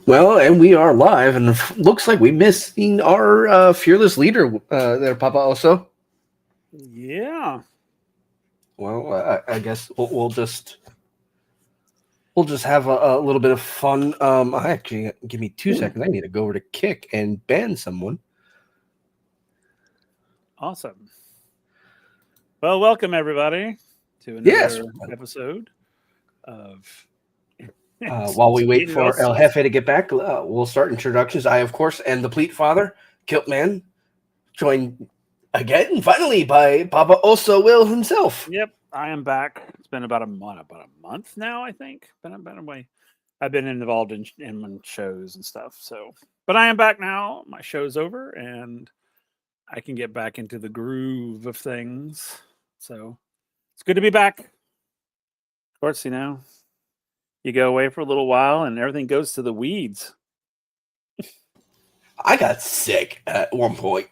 Well, and we are live, and looks like we missing our fearless leader there, Papa. Also, Yeah. well, I guess we'll just have a little bit of fun. I actually give me 2 seconds. I need to go over to Kick and ban someone. Awesome. Well, welcome everybody to another episode of. While we wait for El Jefe to get back, we'll start introductions. I, of course, am the Pleat Father, Kilt Man, joined again, finally, by Papa Oso Will himself. Yep, I am back. It's been about a month now, I think. Been away. I've been involved in shows and stuff. So, but I am back now. My show's over, and I can get back into the groove of things. So, it's good to be back. Of course, you go away for a little while and everything goes to the weeds. I got sick at one point.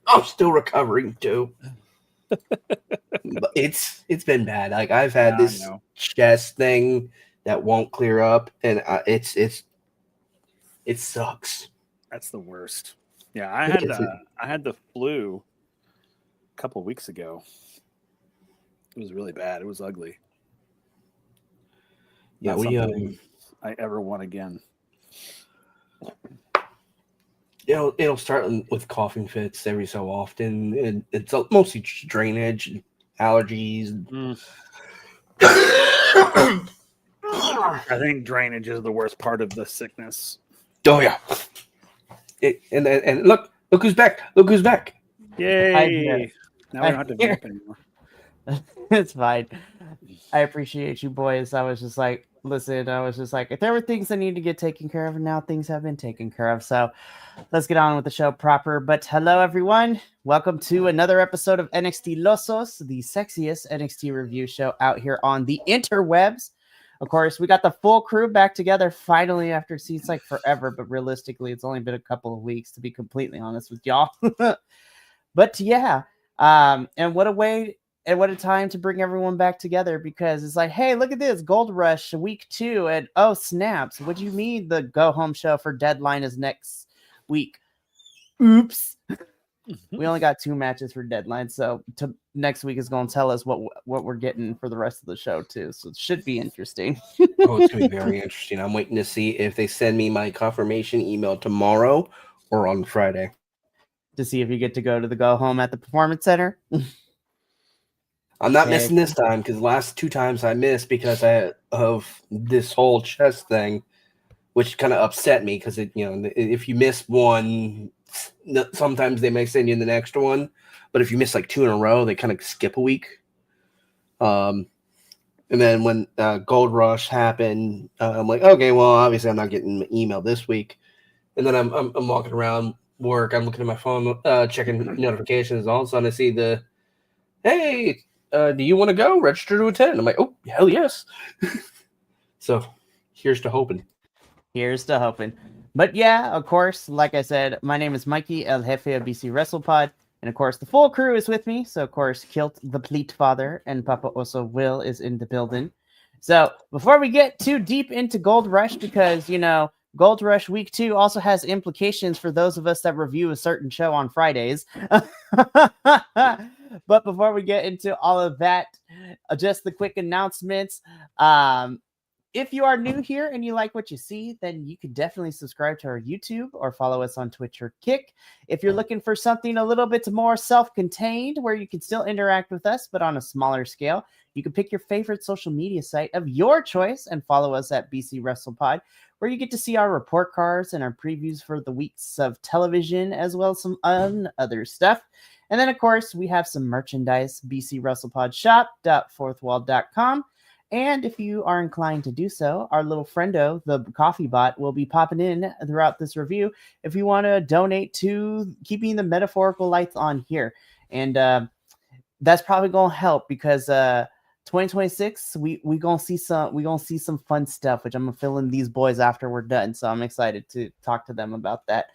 I'm still recovering too. But it's been bad. Like I've had this chest thing that won't clear up, and it sucks. That's the worst. Yeah, I had the flu a couple weeks ago. It was really bad. It was ugly. Yeah, I ever want again. It'll start with coughing fits every so often, and it's mostly drainage, and allergies. I think drainage is the worst part of the sickness. Oh yeah, and look who's back! Look who's back! Yay! Now we don't have to vamp anymore. It's fine. I appreciate you boys. I was just like, if there were things that need to get taken care of, and now things have been taken care of. So let's get on with the show proper. But hello, everyone. Welcome to another episode of NXT Losos, the sexiest NXT review show out here on the interwebs. Of course, we got the full crew back together finally after it seems like forever, but realistically, it's only been a couple of weeks, to be completely honest with y'all. But yeah, and what a way... And what a time to bring everyone back together, because it's like, hey, look at this, Gold Rush week 2, and oh snaps, what do you mean the go home show for Deadline is next week? Oops. We only got 2 matches for Deadline, so next week is going to tell us what we're getting for the rest of the show too. So it should be interesting. Oh, it's going to be very interesting. I'm waiting to see if they send me my confirmation email tomorrow or on Friday. To see if you get to go to the go home at the Performance Center. I'm not missing this time, because the last 2 times I missed because of this whole chest thing, which kind of upset me, because if you miss one, sometimes they may send you the next one, but if you miss like 2 in a row, they kind of skip a week. And then when Gold Rush happened, I'm like, okay, well, obviously I'm not getting an email this week. And then I'm walking around work, I'm looking at my phone, checking notifications, and all of a sudden I see the, hey, do you want to go? Register to attend. I'm like, oh, hell yes. So, here's to hoping. Here's to hoping. But yeah, of course, like I said, my name is Mikey, El Jefe of BC WrestlePod. And of course, the full crew is with me. So, of course, Kilt, the Pleat Father, and Papa Oso Will is in the building. So, before we get too deep into Gold Rush, because, Gold Rush Week 2 also has implications for those of us that review a certain show on Fridays. But before we get into all of that, just the quick announcements. If you are new here and you like what you see, then you could definitely subscribe to our YouTube or follow us on Twitch or Kick. If you're looking for something a little bit more self-contained where you can still interact with us, but on a smaller scale, you can pick your favorite social media site of your choice and follow us at BC WrestlePod, where you get to see our report cards and our previews for the weeks of television, as well as some other stuff. And then, of course, we have some merchandise, bcwrestlepodshop.fourthwall.com. And if you are inclined to do so, our little friendo, the coffee bot, will be popping in throughout this review if you want to donate to keeping the metaphorical lights on here. And that's probably going to help, because 2026, we gonna see some fun stuff, which I'm gonna fill in these boys after we're done. So I'm excited to talk to them about that.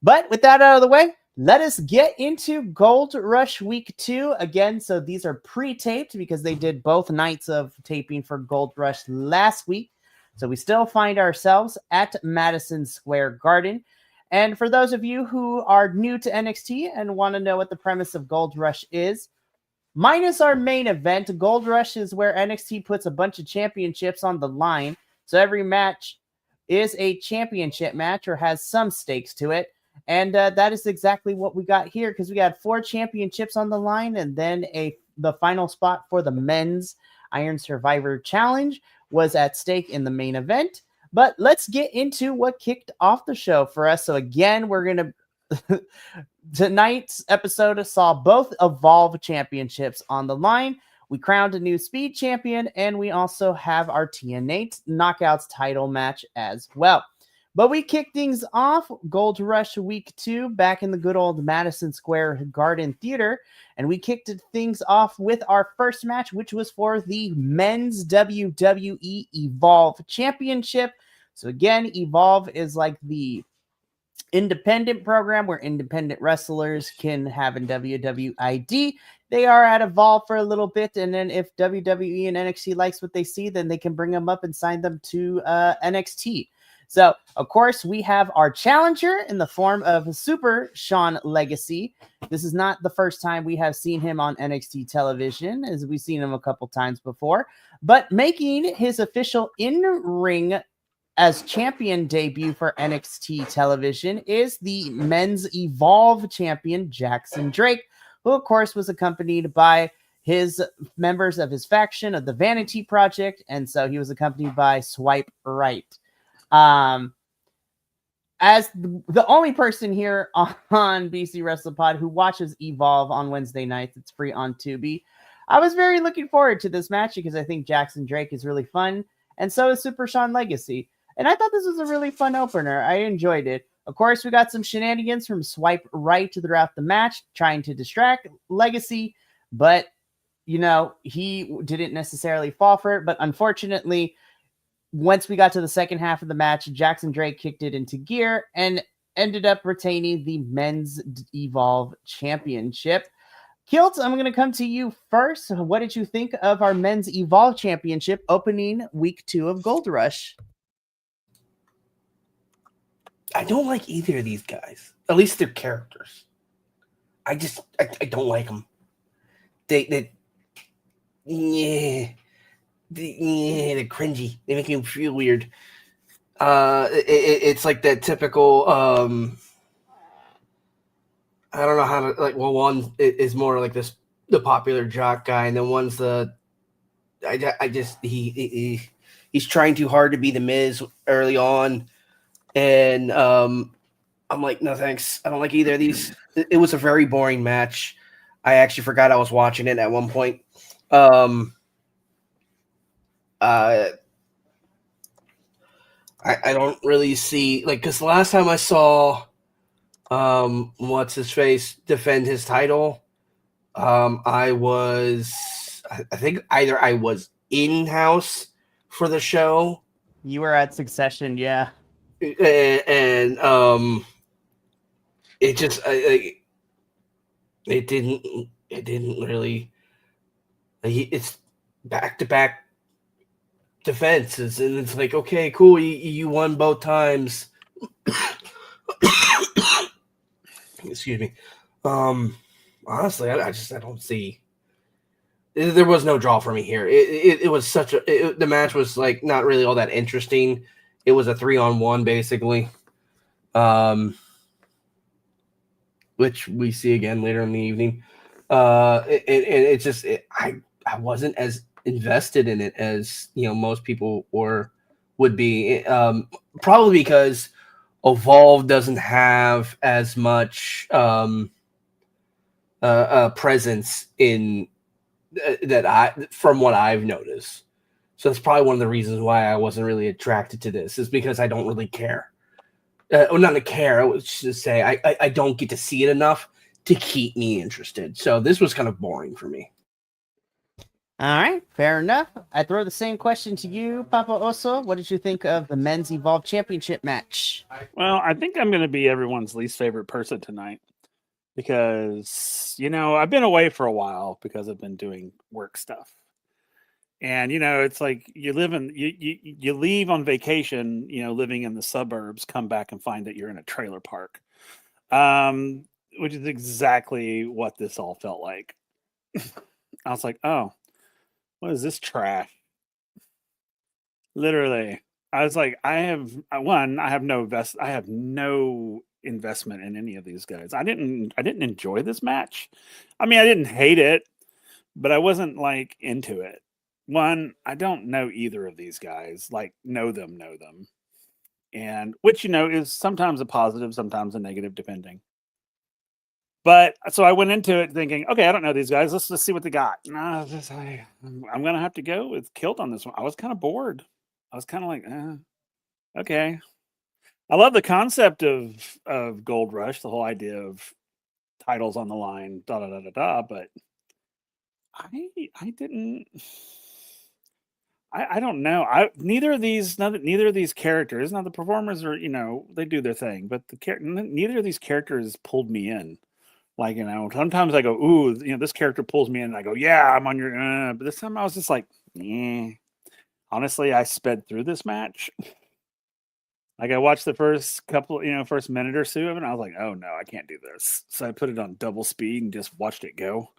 But with that out of the way, let us get into Gold Rush Week 2 again. So these are pre-taped because they did both nights of taping for Gold Rush last week. So we still find ourselves at Madison Square Garden. And for those of you who are new to NXT and want to know what the premise of Gold Rush is, minus our main event, Gold Rush is where NXT puts a bunch of championships on the line. So every match is a championship match or has some stakes to it. And that is exactly what we got here, because we got 4 championships on the line, and then the final spot for the men's Iron Survivor Challenge was at stake in the main event. But let's get into what kicked off the show for us. So again, we're going to... Tonight's episode saw both Evolve championships on the line. We crowned a new Speed champion, and we also have our TNA Knockouts title match as well. But we kicked things off Gold Rush Week 2 back in the good old Madison Square Garden Theater, and we kicked things off with our first match, which was for the men's WWE EVOLVE Championship. So again, EVOLVE is like the independent program where independent wrestlers can have in WWE ID. They are at Evolve for a little bit, and then if WWE and NXT likes what they see, then they can bring them up and sign them to NXT. So, of course, we have our challenger in the form of Super Sean Legacy. This is not the first time we have seen him on NXT television, as we've seen him a couple times before, but making his official in-ring as champion debut for NXT television is the men's Evolve champion, Jackson Drake, who, of course, was accompanied by his members of his faction of the Vanity Project, and so he was accompanied by Swipe Right. As the only person here on BC WrestlePod who watches Evolve on Wednesday nights, it's free on Tubi, I was very looking forward to this match because I think Jackson Drake is really fun, and so is Super Sean Legacy. And I thought this was a really fun opener. I enjoyed it. Of course, we got some shenanigans from Swipe Right throughout the match, trying to distract Legacy, but, you know, he didn't necessarily fall for it. But unfortunately, once we got to the second half of the match, Jackson Drake kicked it into gear and ended up retaining the men's Evolve Championship. Kilt, I'm going to come to you first. What did you think of our men's Evolve Championship opening week 2 of Gold Rush? I don't like either of these guys. At least their characters. I don't like them. They're cringy. They make me feel weird. It's like that typical. I don't know how to like. Well, one is more like the popular jock guy, and then one's the. He's trying too hard to be the Miz early on. And I'm like, no, thanks. I don't like either of these. It was a very boring match. I actually forgot I was watching it at one point. I don't really see, like, because the last time I saw what's his face defend his title, I think either I was in-house for the show. You were at Succession, yeah. And it just it didn't really it's back-to-back defenses, and it's like, okay, cool, you won both times. Excuse me. Honestly, I don't see. There was no draw for me here. It was such a the match was like not really all that interesting. It was a 3-on-1 basically, which we see again later in the evening. It's just I wasn't as invested in it as most people would be. Probably because Evolve doesn't have as much presence in from what I've noticed. So that's probably one of the reasons why I wasn't really attracted to this, is because I don't really care. Well, not to care. I was just say I don't get to see it enough to keep me interested. So this was kind of boring for me. All right, fair enough. I throw the same question to you, Papa Oso. What did you think of the men's Evolve Championship match? Well, I think I'm going to be everyone's least favorite person tonight because, I've been away for a while because I've been doing work stuff. And it's like you leave on vacation, living in the suburbs, come back and find that you're in a trailer park. Which is exactly what this all felt like. I was like, oh, what is this trash? Literally. I was like, I have no investment in any of these guys. I didn't enjoy this match. I mean, I didn't hate it, but I wasn't like into it. One, I don't know either of these guys, like know them. And which, is sometimes a positive, sometimes a negative, depending. But so I went into it thinking, okay, I don't know these guys. Let's see what they got. No, I'm going to have to go with Kilt on this one. I was kind of bored. I was kind of like, okay. I love the concept of Gold Rush, the whole idea of titles on the line, but I didn't. I don't know. Neither of these characters. Now the performers are, they do their thing, but neither of these characters pulled me in. Like, sometimes I go, ooh, this character pulls me in, and I go, yeah, I'm on your. But this time I was just like, honestly, I sped through this match. Like I watched the first couple, first minute or two of it, and I was like, oh no, I can't do this. So I put it on double speed and just watched it go.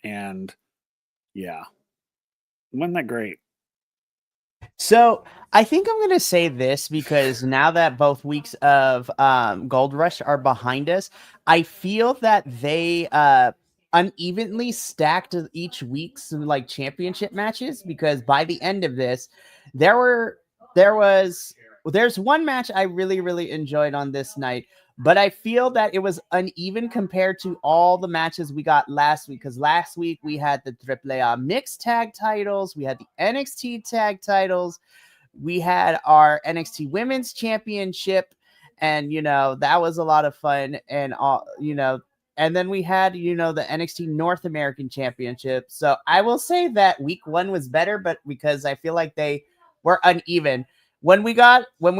And yeah. Wasn't that great? So I think I'm going to say this because now that both weeks of Gold Rush are behind us, I feel that they unevenly stacked each week's like championship matches, because by the end of this, there's one match I really, really enjoyed on this night, but I feel that it was uneven compared to all the matches we got last week. Because last week we had the AAA mixed tag titles, we had the NXT tag titles, we had our NXT Women's Championship, and that was a lot of fun. And and then we had the NXT North American Championship. So I will say that week 1 was better, but because I feel like they were uneven. When we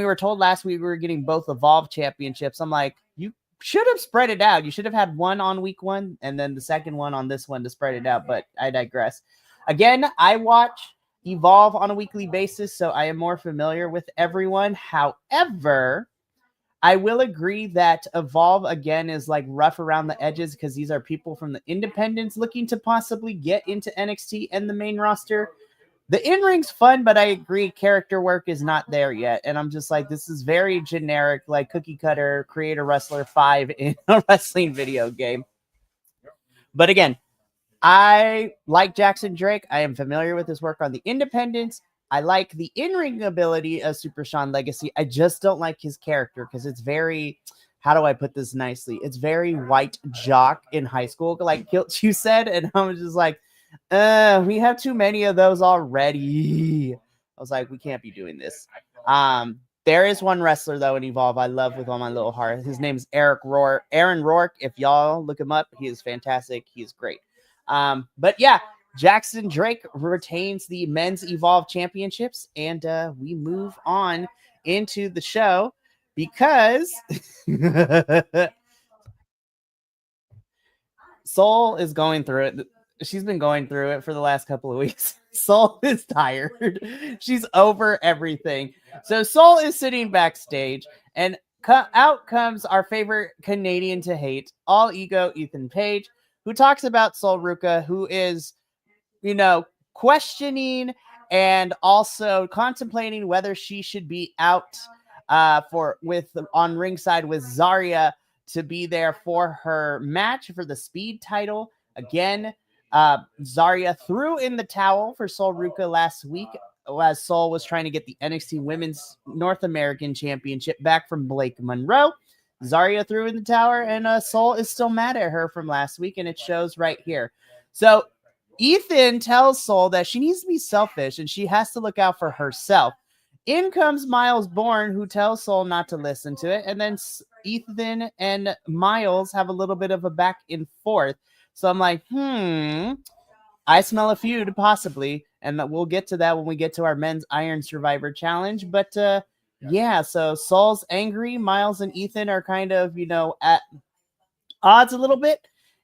were told last week we were getting both Evolve championships, I'm like, you should have spread it out. You should have had one on week 1 and then the second one on this one to spread it out. But I digress. Again, I watch Evolve on a weekly basis, so I am more familiar with everyone. However, I will agree that Evolve again is like rough around the edges because these are people from the independents looking to possibly get into NXT and the main roster. The in-ring's fun, but I agree character work is not there yet. And I'm just like, this is very generic, like cookie cutter, create a wrestler 5 in a wrestling video game. But again, I like Jackson Drake. I am familiar with his work on the independents. I like the in-ring ability of Super Sean Legacy. I just don't like his character because it's very, how do I put this nicely? It's very white jock in high school, like Kilt you said. And I was just like, we have too many of those already. I was like, we can't be doing this. There is one wrestler though in Evolve I love with all my little heart. His name's Aaron Rourke. If y'all look him up, he is fantastic. He is great. But yeah, Jackson Drake retains the men's Evolve championships, and we move on into the show because Soul is going through it. She's been going through it for the last couple of weeks. Soul is tired. She's over everything. So Soul is sitting backstage, and out comes our favorite Canadian to hate, all ego Ethan Page, who talks about Sol Ruca, who is, questioning and also contemplating whether she should be out on ringside with Zarya to be there for her match for the Speed title. Again, Zarya threw in the towel for Sol Ruca last week as Sol was trying to get the NXT Women's North American Championship back from Blake Monroe. Zarya threw in the towel, and Sol is still mad at her from last week, and it shows right here. So Ethan tells Sol that she needs to be selfish and she has to look out for herself. In comes Miles Bourne, who tells Sol not to listen to it, and then Ethan and Miles have a little bit of a back and forth. So I'm like, I smell a feud possibly, and we'll get to that when we get to our men's Iron Survivor Challenge. But yeah, so Sol's angry. Miles and Ethan are kind of, at odds a little bit.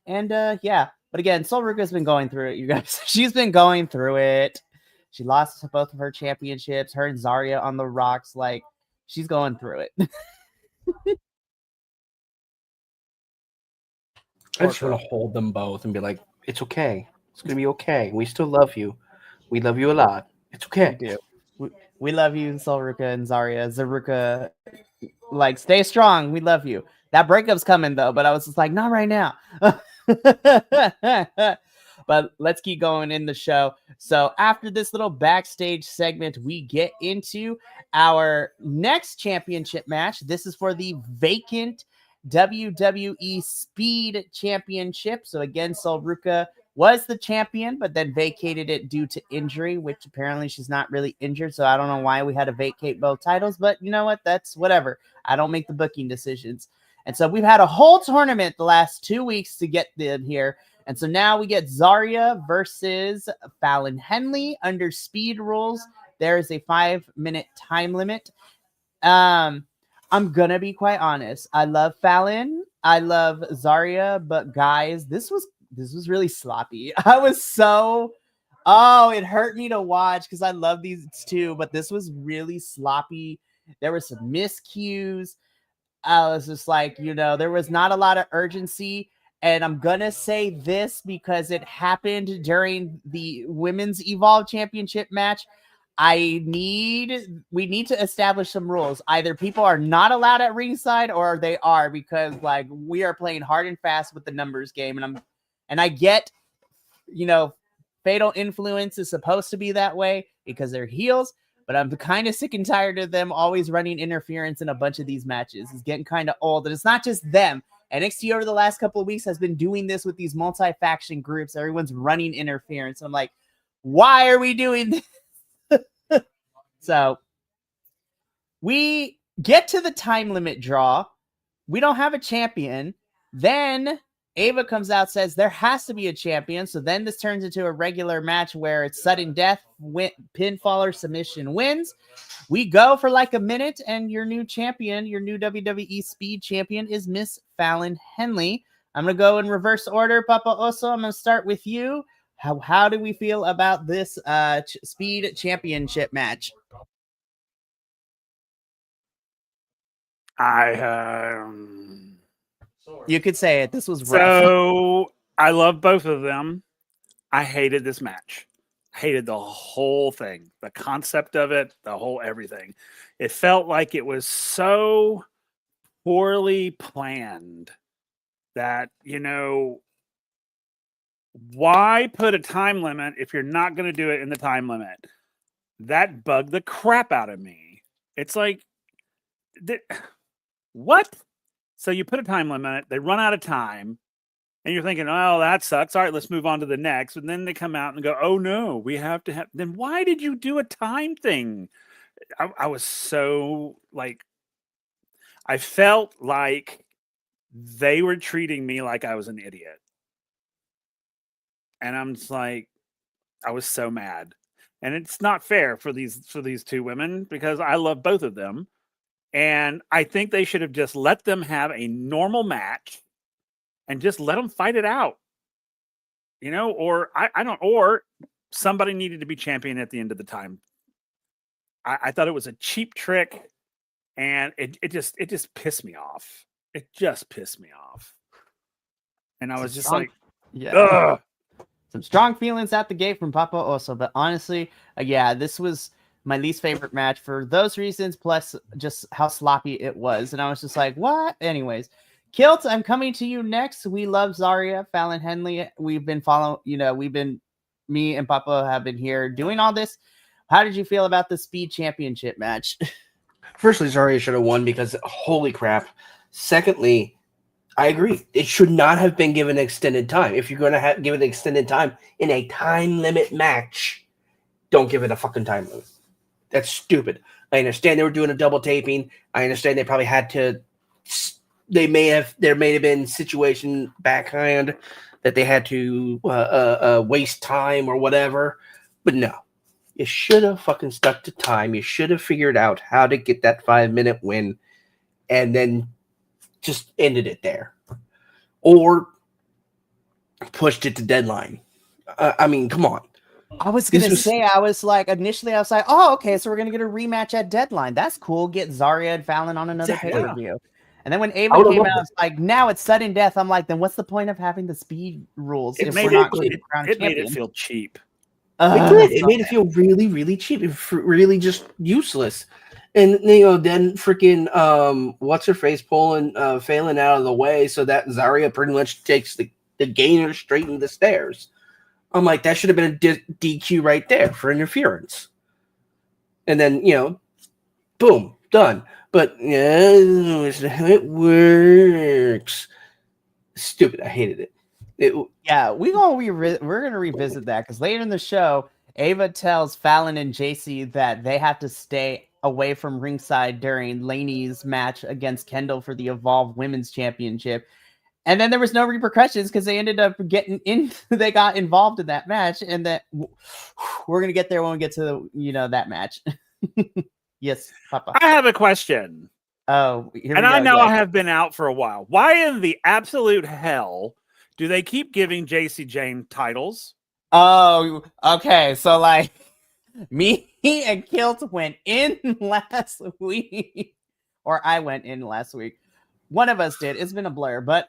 And yeah, But again, Sol Ruka's been going through it, you guys. She's been going through it. She lost both of her championships. Her and Zarya on the rocks. Like, she's going through it. I just want to hold them both and be like, it's okay. It's going to be okay. We still love you. We love you a lot. It's okay. We do. We love you, Sol Ruka and Zarya. Zaruka, like, stay strong. We love you. That breakup's coming, though, but I was just like, not right now. But let's keep going in the show. So after this little backstage segment, we get into our next championship match. This is for the vacant WWE Speed Championship. So again, Sol Ruka was the champion, but then vacated it due to injury, which apparently she's not really injured. So I don't know why we had to vacate both titles, but you know what? That's whatever. I don't make the booking decisions. And so we've had a whole tournament the last 2 weeks to get them here. And so now we get Zarya versus Fallon Henley under speed rules. There is a 5-minute time limit. I'm going to be quite honest. I love Fallon. I love Zarya, but guys, this was really sloppy. I was so, it hurt me to watch because I love these two, but this was really sloppy. There were some miscues. I was just like, there was not a lot of urgency. And I'm going to say this because it happened during the Women's Evolve Championship match. We need to establish some rules. Either people are not allowed at ringside or they are, because like we are playing hard and fast with the numbers game. And I get, Fatal Influence is supposed to be that way because they're heels, but I'm kind of sick and tired of them always running interference in a bunch of these matches. It's getting kind of old, and it's not just them. NXT over the last couple of weeks has been doing this with these multi-faction groups. Everyone's running interference. I'm like, why are we doing this? So we get to the time limit draw. We don't have a champion. Then Ava comes out, says there has to be a champion. So then this turns into a regular match where it's sudden death, pinfall or submission wins. We go for like a minute, and your new champion, your new WWE Speed champion, is Miss Fallon Henley. I'm going to go in reverse order. Papa Oso, I'm going to start with you. How do we feel about this Speed Championship match? You could say it. This was rough. So I love both of them. I hated this match. I hated the whole thing, the concept of it, the whole everything. It felt like it was so poorly planned that, why put a time limit if you're not going to do it in the time limit? That bugged the crap out of me. It's like, what? So you put a time limit, they run out of time, and you're thinking, oh, that sucks. All right, let's move on to the next. And then they come out and go, oh, no, we have to have. Then why did you do a time thing? I was so like, I felt like they were treating me like I was an idiot. And I'm just like, I was so mad. And it's not fair for these two women because I love both of them. And I think they should have just let them have a normal match and just let them fight it out. Or or somebody needed to be champion at the end of the time. I thought it was a cheap trick, and it just pissed me off. It just pissed me off. And I was just like, yeah. Ugh. Some strong feelings at the gate from Papa Oso, but honestly, this was my least favorite match for those reasons, plus just how sloppy it was. And I was just like, what? Anyways, Kilt, I'm coming to you next. We love Zarya, Fallon Henley. We've been me and Papa have been here doing all this. How did you feel about the Speed Championship match? Firstly, Zarya should have won because holy crap. Secondly, I agree. It should not have been given extended time. If you're going to give it extended time in a time limit match, don't give it a fucking time limit. That's stupid. I understand they were doing a double taping. I understand they probably had to. There may have been situation backhand that they had to waste time or whatever. But no, you should have fucking stuck to time. You should have figured out how to get that 5-minute win, and then just ended it there. Or pushed it to Deadline. I mean, come on. I was gonna say, I was like, oh, okay, so we're gonna get a rematch at Deadline. That's cool. Get Zarya and Fallon on another pay-per-view. And then when Ava came out, it's like, now it's sudden death. I'm like, then what's the point of having the speed rules if we're not going to crown champion? It made it feel cheap. It made it feel really, really cheap. Really just useless. And then freaking what's her face pulling Phelan out of the way so that Zarya pretty much takes the gainer straight into the stairs. I'm like, that should have been a DQ right there for interference. And then boom, done. But it's how it works. Stupid. I hated it. We're gonna revisit that because later in the show, Ava tells Fallon and JC that they have to stay away from ringside during Laney's match against Kendall for the Evolve Women's Championship. And then there was no repercussions because they ended up getting in. They got involved in that match, and that we're gonna get there when we get to that match. Yes, Papa. I have a question. Oh, I know I have been out for a while. Why in the absolute hell do they keep giving JC Jane titles? Oh, okay. So like, me and Kilt went in last week, or I went in last week. One of us did. It's been a blur, but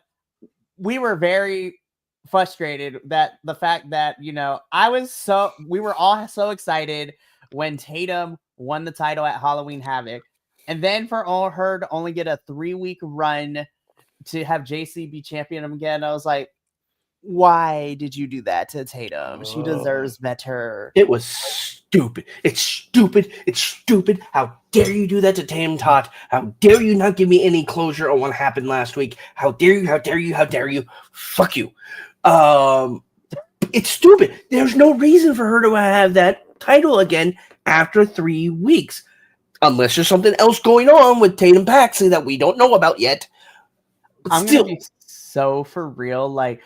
we were very frustrated that the fact that we were all so excited when Tatum won the title at Halloween Havoc, and then for her to only get a 3-week run to have JC be champion again, I was like, why did you do that to Tatum? She deserves better. It was stupid. It's stupid. It's stupid. How dare you do that to Tatum Tot? How dare you not give me any closure on what happened last week? How dare you? How dare you? How dare you? Fuck you. It's stupid. There's no reason for her to have that title again after 3 weeks. Unless there's something else going on with Tatum Paxley that we don't know about yet. But I'm going to be so for real. Like,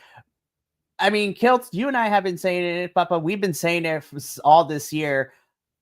I mean, Kilt, you and I have been saying it, Papa. We've been saying it for all this year.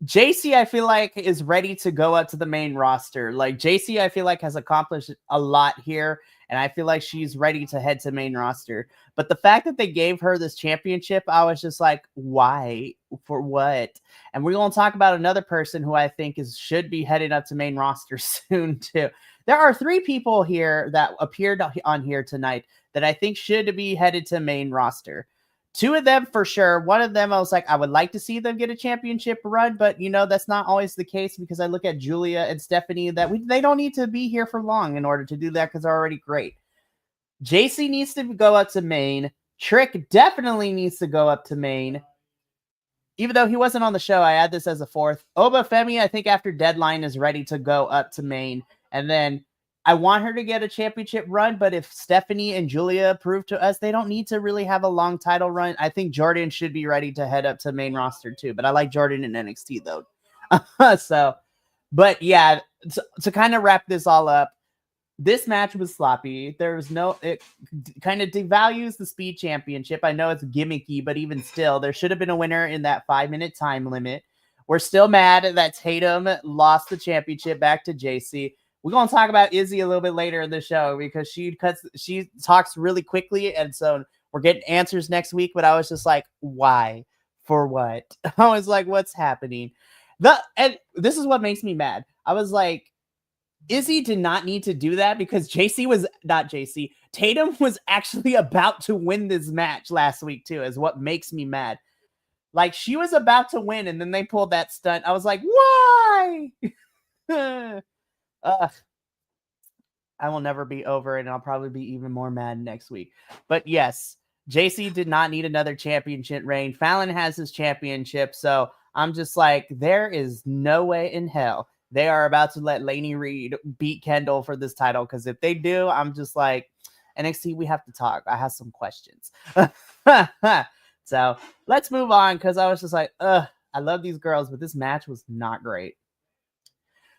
JC, I feel like, is ready to go up to the main roster. Like, JC, I feel like, has accomplished a lot here, and I feel like she's ready to head to main roster. But the fact that they gave her this championship, I was just like, why? For what? And we're going to talk about another person who I think should be heading up to main roster soon, too. There are 3 people here that appeared on here tonight that I think should be headed to main roster. 2 of them for sure. One of them, I was like, I would like to see them get a championship run, but that's not always the case because I look at Julia and Stephanie that they don't need to be here for long in order to do that because they're already great. JC needs to go up to main. Trick definitely needs to go up to main. Even though he wasn't on the show, I add this as a 4th. Obafemi, I think after Deadline is ready to go up to main. And then I want her to get a championship run, but if Stephanie and Julia prove to us they don't need to really have a long title run, I think Jordan should be ready to head up to main roster too. But I like Jordan in NXT though. But yeah, to kind of wrap this all up, this match was sloppy. It kind of devalues the Speed Championship. I know it's gimmicky, but even still, there should have been a winner in that 5-minute time limit. We're still mad that Tatum lost the championship back to JC. We're going to talk about Izzy a little bit later in the show because she talks really quickly. And so we're getting answers next week. But I was just like, why? For what? I was like, what's happening? And this is what makes me mad. I was like, Izzy did not need to do that because Tatum was actually about to win this match last week too, is what makes me mad. Like, she was about to win and then they pulled that stunt. I was like, why? I will never be over it, and I'll probably be even more mad next week. But yes, JC did not need another championship reign. Fallon has his championship, so I'm just like, there is no way in hell they are about to let Lainey Reed beat Kendall for this title, because if they do, I'm just like, NXT, we have to talk. I have some questions. So let's move on, because I was just like, I love these girls, but this match was not great.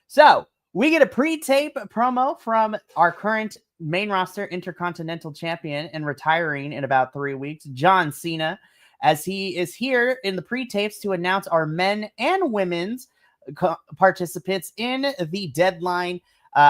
So we get a pre-tape promo from our current main roster Intercontinental Champion and retiring in about 3 weeks, John Cena, as he is here in the pre-tapes to announce our men and women's participants in the Deadline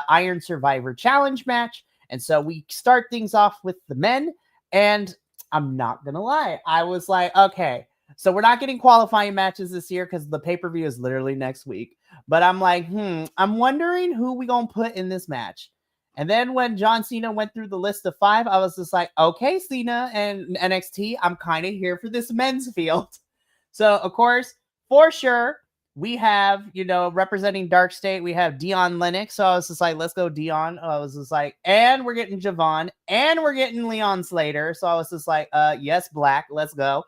Iron Survivor Challenge match. And so we start things off with the men, and I'm not gonna lie. I was like, okay, so we're not getting qualifying matches this year because the pay-per-view is literally next week. But I'm like, I'm wondering who we gonna put in this match. And then when John Cena went through the list of 5, I was just like, okay, Cena and NXT, I'm kind of here for this men's field. So, of course, for sure, we have, representing Dark State, we have Dion Lennox. So I was just like, let's go Dion. I was just like, and we're getting Javon, and we're getting Leon Slater. So I was just like, yes, Black, let's go.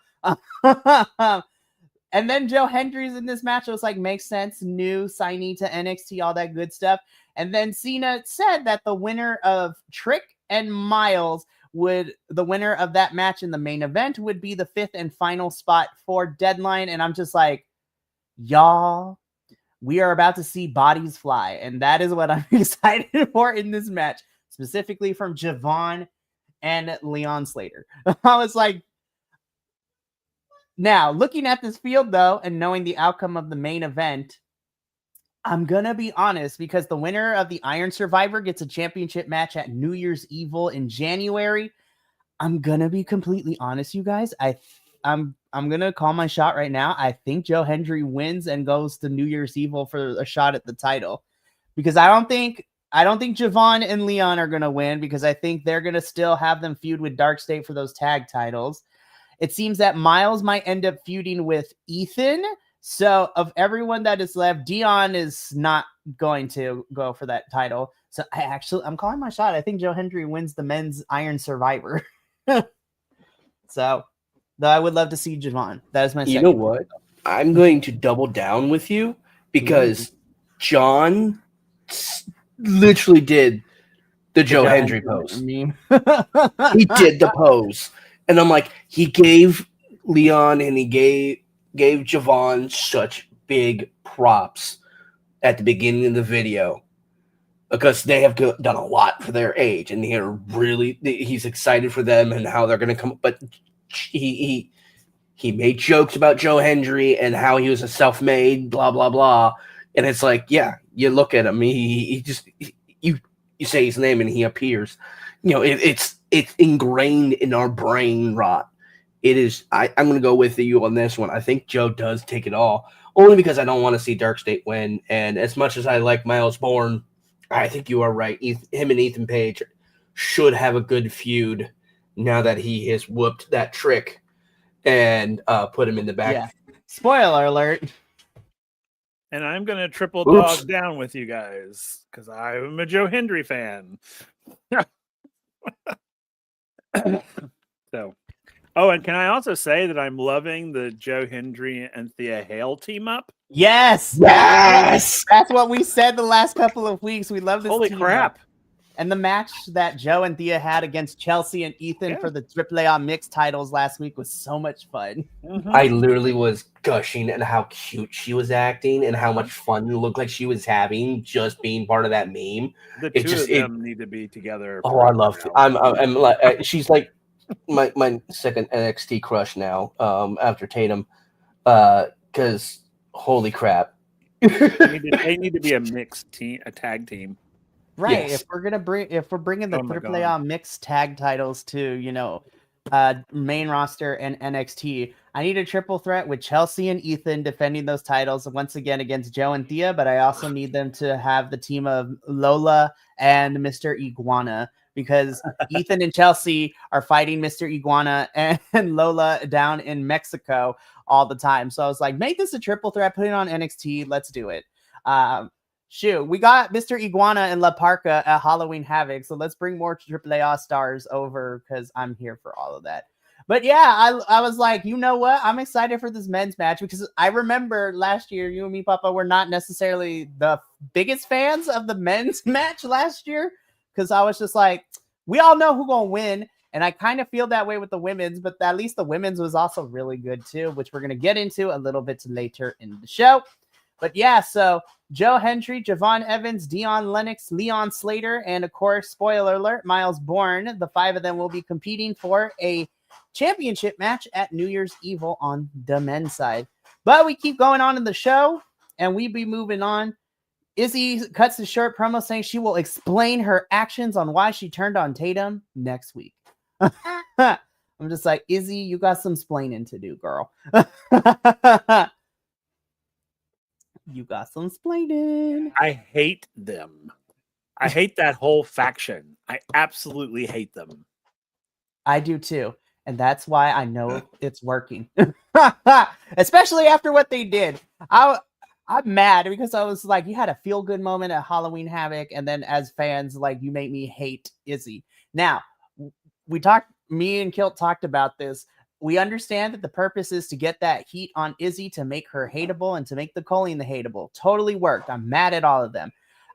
And then Joe Hendry's in this match. I was like, makes sense. New signee to NXT, all that good stuff. And then Cena said that the winner of Trick and Miles the winner of that match in the main event would be the 5th and final spot for Deadline. And I'm just like, y'all, we are about to see bodies fly. And that is what I'm excited for in this match, specifically from Javon and Leon Slater. I was like, now looking at this field though, and knowing the outcome of the main event, I'm going to be honest, because the winner of the Iron Survivor gets a championship match at New Year's Evil in January. I'm going to be completely honest, you guys. I'm going to call my shot right now. I think Joe Hendry wins and goes to New Year's Evil for a shot at the title, because I don't think Javon and Leon are going to win, because I think they're going to still have them feud with Dark State for those tag titles. It seems that Miles might end up feuding with Ethan. So of everyone that is left, Dion is not going to go for that title. So I'm calling my shot. I think Joe Hendry wins the men's Iron Survivor. So, though I would love to see Javon. That is my second. You know what? I'm going to double down with you, because John literally did the Joe Hendry pose. He did the pose. And I'm like, he gave Leon and he gave Javon such big props at the beginning of the video, because they have done a lot for their age, and he's excited for them and how they're going to come. But he made jokes about Joe Hendry and how he was a self-made blah blah blah, and it's like, yeah, you look at him, you say his name and he appears. It's ingrained in our brain rot. It is. I'm going to go with you on this one. I think Joe does take it all, only because I don't want to see Dark State win. And as much as I like Miles Bourne, I think you are right. Him and Ethan Page should have a good feud now that he has whooped that Trick and put him in the back. Yeah. Spoiler alert. And I'm going to triple dog down with you guys, because I'm a Joe Hendry fan. So. Oh, and can I also say that I'm loving the Joe Hendry and Thea Hale team up? Yes. That's what we said the last couple of weeks. We love this. Holy team crap. up. And the match that Joe and Thea had against Chelsea and Ethan for the AAA mixed titles last week was so much fun. Mm-hmm. I literally was gushing at how cute she was acting and how much fun it looked like she was having just being part of that meme. The two of them need to be together. Oh, I love it. I'm like, she's like my second NXT crush now, after Tatum, because holy crap. They need to be a mixed team, a tag team. Right. Yes. If we're bringing the AAA mixed tag titles to, main roster and NXT, I need a triple threat with Chelsea and Ethan defending those titles once again against Joe and Thea, but I also need them to have the team of Lola and Mr. Iguana, because Ethan and Chelsea are fighting Mr. Iguana and Lola down in Mexico all the time. So I was like, make this a triple threat, put it on NXT. Let's do it. We got Mr. Iguana and La Parca at Halloween Havoc. So let's bring more AAA stars over, because I'm here for all of that. But yeah, I was like, you know what? I'm excited for this men's match, because I remember last year, you and me, Papa, were not necessarily the biggest fans of the men's match last year, because I was just like, we all know who's going to win. And I kind of feel that way with the women's, but at least the women's was also really good too, which we're going to get into a little bit later in the show. But yeah, so Joe Hendry, Javon Evans, Dion Lennox, Leon Slater, and of course, spoiler alert, Miles Bourne. The 5 of them will be competing for a championship match at New Year's Evil on the men's side. But we keep going on in the show, and we be moving on. Izzy cuts the short promo saying she will explain her actions on why she turned on Tatum next week. I'm just like, Izzy, you got some splaining to do, girl. You got some splaining. I hate them. I hate that whole faction. I absolutely hate them. I do too. And that's why I know it's working. Especially after what they did. I'm mad because I was like, you had a feel-good moment at Halloween Havoc, and then as fans, like, you make me hate Izzy. Now, me and Kilt talked about this. We understand that the purpose is to get that heat on Izzy to make her hateable and to make the Colleen the hateable. Totally worked. I'm mad at all of them.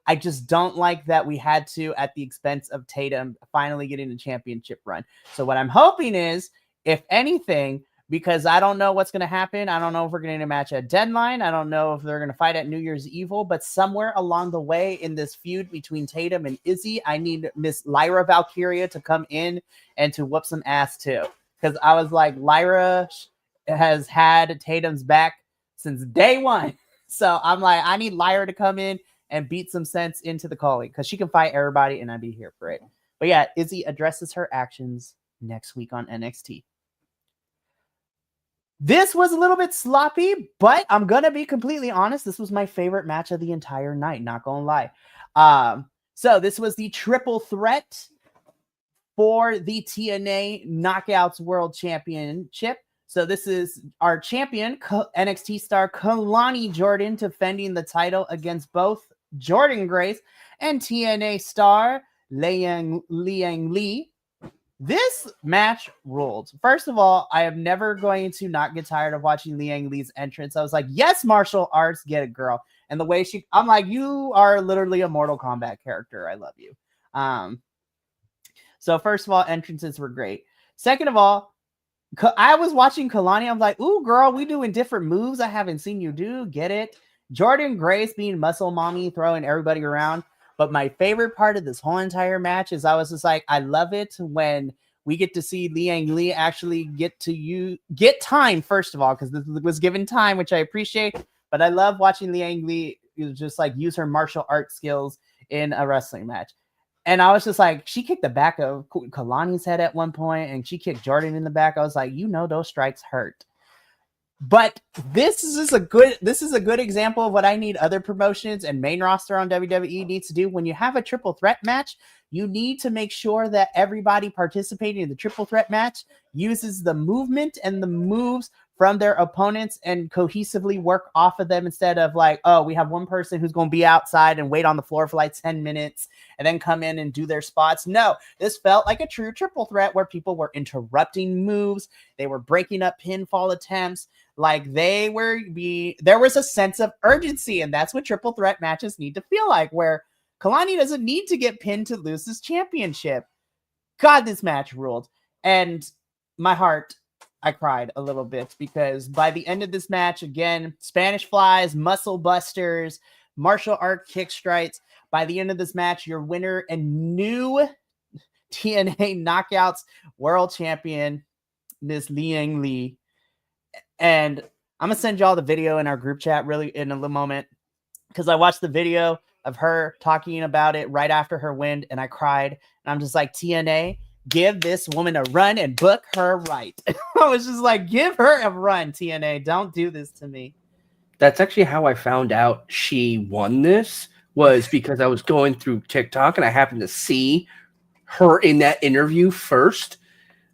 I just don't like that we had to, at the expense of Tatum, finally getting the championship run. So what I'm hoping is, if anything, because I don't know what's going to happen. I don't know if we're going to match at Deadline. I don't know if they're going to fight at New Year's Evil. But somewhere along the way in this feud between Tatum and Izzy, I need Miss Lyra Valkyria to come in and to whoop some ass too. Because I was like, Lyra has had Tatum's back since day one. So I'm like, I need Lyra to come in and beat some sense into the calling because she can fight everybody and I'd be here for it. But yeah, Izzy addresses her actions next week on NXT. This was a little bit sloppy, but I'm going to be completely honest. This was my favorite match of the entire night. Not going to lie. So this was the triple threat for the TNA Knockouts World Championship. So this is our champion, NXT star Kalani Jordan, defending the title against both Jordan Grace and TNA star Liang Li. This match ruled. First of all, I am never going to not get tired of watching Liang Li's entrance. I was like, yes, martial arts, get it, girl. And the way I'm like, you are literally a Mortal Kombat character. I love you. So first of all, entrances were great. Second of all, I was watching Kalani. I'm like, ooh, girl, we doing different moves I haven't seen you do. Get it? Jordan Grace being muscle mommy, throwing everybody around. But my favorite part of this whole entire match is I was just like, I love it when we get to see Liang Li actually get time, first of all, because this was given time, which I appreciate. But I love watching Liang Li just like use her martial arts skills in a wrestling match. And I was just like, she kicked the back of Kalani's head at one point, and she kicked Jordan in the back. I was like, those strikes hurt. But this is a good example of what I need other promotions and main roster on WWE needs to do. When you have a triple threat match, you need to make sure that everybody participating in the triple threat match uses the movement and the moves from their opponents and cohesively work off of them instead of like, oh, we have one person who's going to be outside and wait on the floor for like 10 minutes and then come in and do their spots. No, this felt like a true triple threat where people were interrupting moves. They were breaking up pinfall attempts. Like there was a sense of urgency, and that's what triple threat matches need to feel like, where Kalani doesn't need to get pinned to lose his championship. God, this match ruled. And my heart, I cried a little bit because by the end of this match, again, Spanish flies, muscle busters, martial art kick strikes. By the end of this match, your winner and new TNA Knockouts World Champion, Miss Liang Li. And I'm going to send y'all the video in our group chat really in a little moment because I watched the video of her talking about it right after her win and I cried. And I'm just like, TNA, give this woman a run and book her right. I was just like, give her a run, TNA. Don't do this to me. That's actually how I found out she won this, was because I was going through TikTok and I happened to see her in that interview first.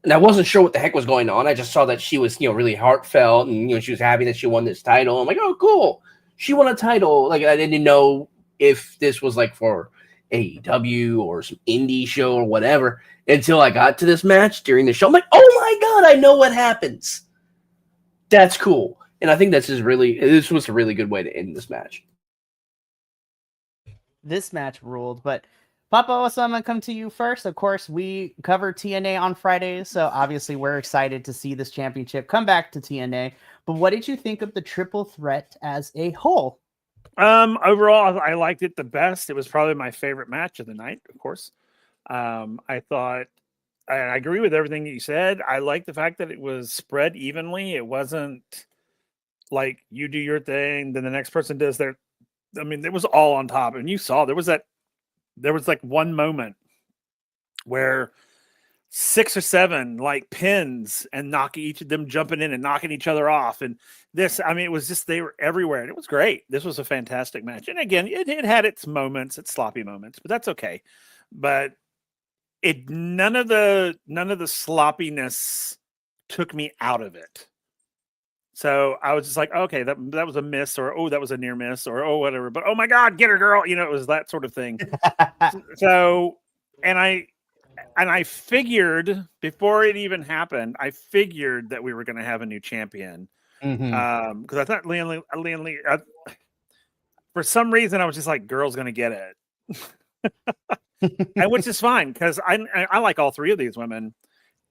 And I wasn't sure what the heck was going on. I just saw that she was, really heartfelt and, she was happy that she won this title. I'm like, oh, cool. She won a title. Like, I didn't know if this was like for AEW or some indie show or whatever until I got to this match during the show. I'm like, oh my God, I know what happens. That's cool. And I think this was a really good way to end this match. This match ruled, but Papa, so I'm going to come to you first. Of course, we cover TNA on Fridays, so obviously we're excited to see this championship come back to TNA. But what did you think of the triple threat as a whole? Overall, I liked it the best. It was probably my favorite match of the night, of course. I thought, I agree with everything that you said. I like the fact that it was spread evenly. It wasn't like you do your thing, then the next person does their. I mean, it was all on top. And you saw there was like one moment where 6 or 7 like pins and knocking each of them, jumping in and knocking each other off. And this, I mean, it was just, they were everywhere and it was great. This was a fantastic match. And again, it had its moments, its sloppy moments, but that's okay. But none of the sloppiness took me out of it. So I was just like, okay, that was a miss, or oh, that was a near miss, or oh, whatever. But oh my God, get her, girl! It was that sort of thing. So, and I figured before it even happened, I figured that we were going to have a new champion. Because I thought Lian Lee, for some reason, I was just like, girl's going to get it, and which is fine because I like all 3 of these women,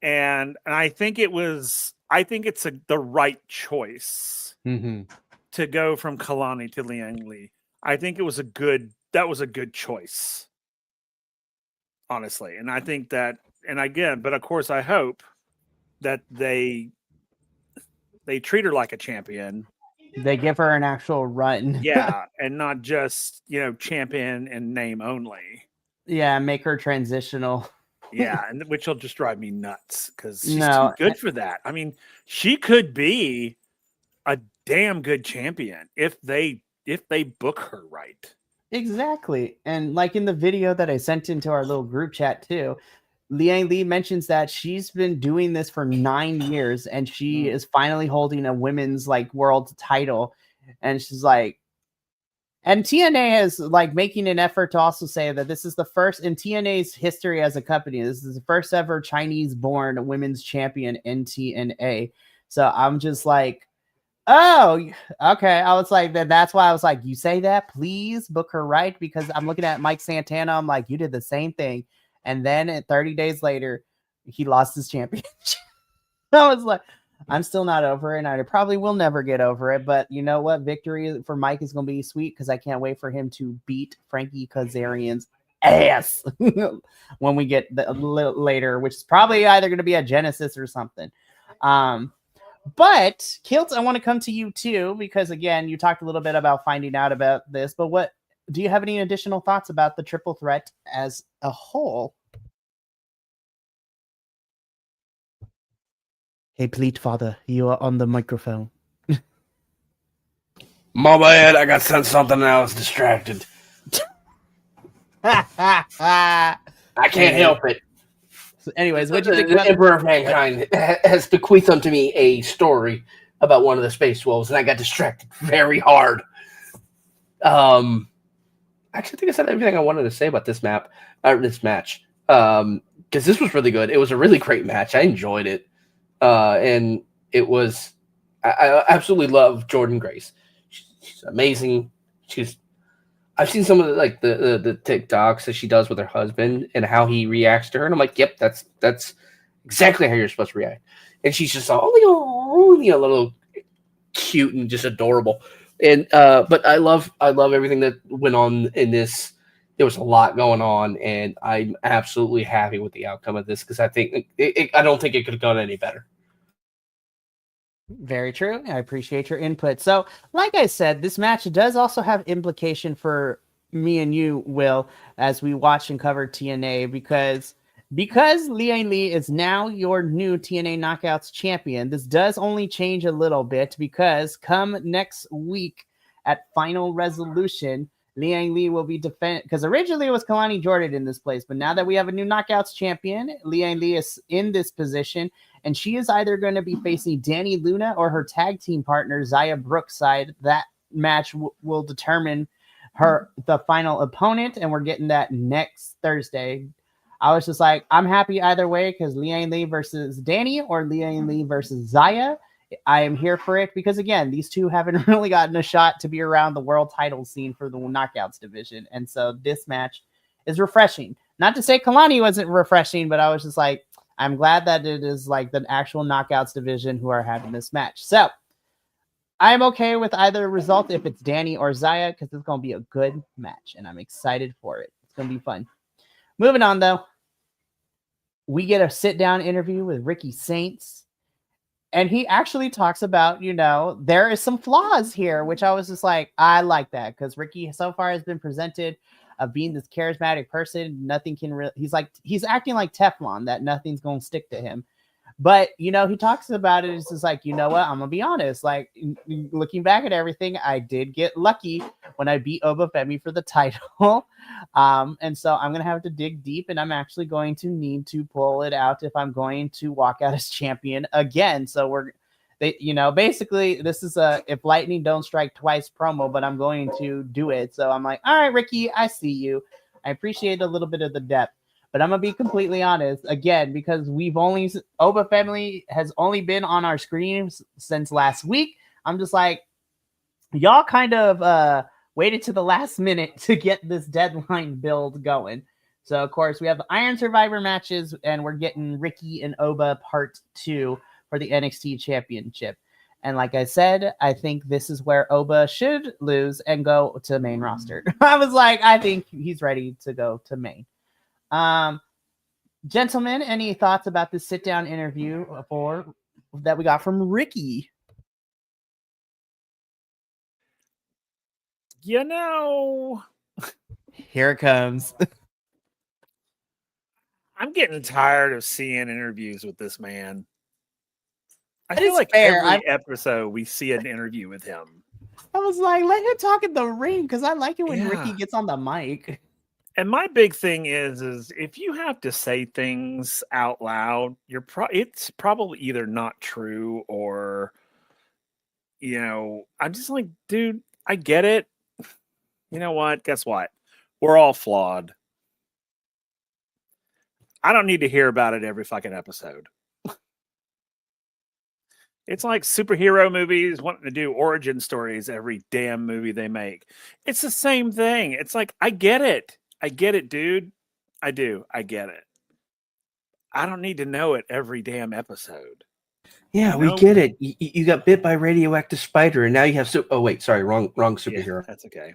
and I think it's the right choice to go from Kalani to Lian Lee. I think that was a good choice, honestly. And I think that, and again, but of course, I hope that they treat her like a champion. They give her an actual run. Yeah, and not just, champion in name only. Yeah, make her transitional. Yeah, and which will just drive me nuts because she's too good for that. I mean, she could be a damn good champion if they book her right. Exactly. And like in the video that I sent into our little group chat too, Lian Lee mentions that she's been doing this for 9 years and she is finally holding a women's like world title. And she's like, and TNA is like making an effort to also say that this is the first in TNA's history as a company. This is the first ever Chinese born women's champion in TNA. So I'm just like, oh, okay. I was like, that's why I was like, you say that, please book her right, because I'm looking at Mike Santana. I'm like, you did the same thing. And then 30 days later, he lost his championship. I was like, I'm still not over it, and I probably will never get over it. But you know what? Victory for Mike is going to be sweet because I can't wait for him to beat Frankie Kazarian's ass when we get later, which is probably either going to be a Genesis or something. But Kilt, I want to come to you too, because again, you talked a little bit about finding out about this, but what do you have any additional thoughts about the triple threat as a whole? Hey, Pleat Father, you are on the microphone. My bad, I got sent something and I was distracted. I can't help it. So anyways, what do you think the Emperor of Mankind has bequeathed unto me a story about one of the Space Wolves, and I got distracted very hard. Actually, I think I said everything I wanted to say about this match. Because this was really good. It was a really great match. I enjoyed it. And it was, I absolutely love Jordynne Grace. She's amazing. I've seen some of the TikToks that she does with her husband and how he reacts to her. And I'm like, yep, that's exactly how you're supposed to react. And she's just only a little cute and just adorable. And, but I love everything that went on in this. There was a lot going on, and I'm absolutely happy with the outcome of this because I think I don't think it could have gone any better. Very true. I appreciate your input. So, like I said, this match does also have implication for me and you, Will, as we watch and cover TNA, because Lian Lee is now your new TNA Knockouts champion. This does only change a little bit because come next week at Final Resolution, Lian Lee will be defending, because originally it was Kalani Jordan in this place, but now that we have a new Knockouts champion, Lian Lee is in this position, and she is either going to be facing Dani Luna or her tag team partner, Zaya Brookside. That match will determine the final opponent, and we're getting that next Thursday. I was just like, I'm happy either way, because Lian Lee versus Dani or Lian Lee versus Zaya. I am here for it because, again, these two haven't really gotten a shot to be around the world title scene for the Knockouts division. And so this match is refreshing. Not to say Kalani wasn't refreshing, but I was just like, I'm glad that it is like the actual Knockouts division who are having this match. So I'm okay with either result if it's Dani or Zaya, because it's going to be a good match, and I'm excited for it. It's going to be fun. Moving on, though, we get a sit-down interview with Ricky Saints. And he actually talks about, there is some flaws here, which I was just like, I like that, because Ricky so far has been presented of being this charismatic person. Nothing can he's acting like Teflon, that nothing's going to stick to him. But, you know, he talks about it. It's just like, you know what? I'm going to be honest. Like, looking back at everything, I did get lucky when I beat Obafemi for the title. And so I'm going to have to dig deep, and I'm actually going to need to pull it out if I'm going to walk out as champion again. So basically this is a if lightning don't strike twice promo, but I'm going to do it. So I'm like, all right, Ricky, I see you. I appreciate a little bit of the depth. But I'm going to be completely honest, again, because Oba family has only been on our screens since last week. I'm just like, y'all kind of waited to the last minute to get this deadline build going. So, of course, we have the Iron Survivor matches, and we're getting Ricky and Oba part 2 for the NXT Championship. And like I said, I think this is where Oba should lose and go to main roster. I was like, I think he's ready to go to main. Gentlemen, any thoughts about this sit-down interview that we got from Ricky? You know, here it comes. I'm getting tired of seeing interviews with this man. I That feel is like fair. every episode we see an interview with him. I was like, let him talk in the ring, because I like it when Yeah. Ricky gets on the mic. And my big thing is if you have to say things out loud, it's probably either not true or, you know, I'm just like, dude, I get it. You know what? Guess what? We're all flawed. I don't need to hear about it every fucking episode. It's like superhero movies wanting to do origin stories every damn movie they make. It's the same thing. It's like, I get it. I get it, dude. I do. I get it. I don't need to know it every damn episode. Yeah, we get it. You got bit by a radioactive spider, and now you have wrong superhero. Yeah, that's okay.